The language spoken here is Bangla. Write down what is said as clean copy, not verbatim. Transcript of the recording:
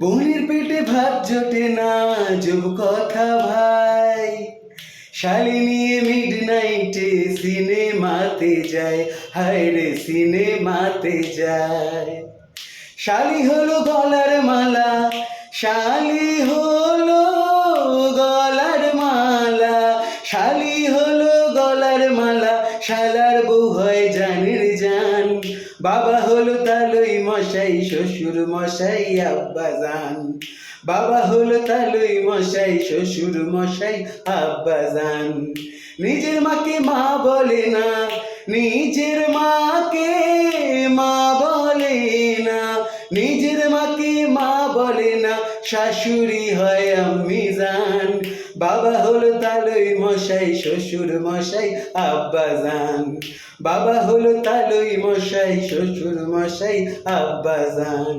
বোনের পেটে ভাত জোটে না যুব কথা ভাই, শালি নিয়ে মিডনাইটে সিনেমাতে যায়, হায় রে সিনেমাতে যায়। শালি হলো গলার মালা, শালি হলো গলার মালা, শালি হলো গলার মালা, শালার বউ হয় জানের জান। বাবা হলো তালই মশাই, শ্বশুর মশাই আব্বা জান। বাবা হলো তালই মশাই, শ্বশুর মশাই আব্বা জান। নিজের মাকে মা বলে না, নিজের মাকে মা বলে না, নিজের মাকে মা বলে না, শাশুড়ি হয় আম্মি জান। বাবা হলো তালই মশাই, শ্বশুর মশাই আব্বা জান। বাবা হলো তালই মশাই, শ্বশুর মশাই আব্বা জান।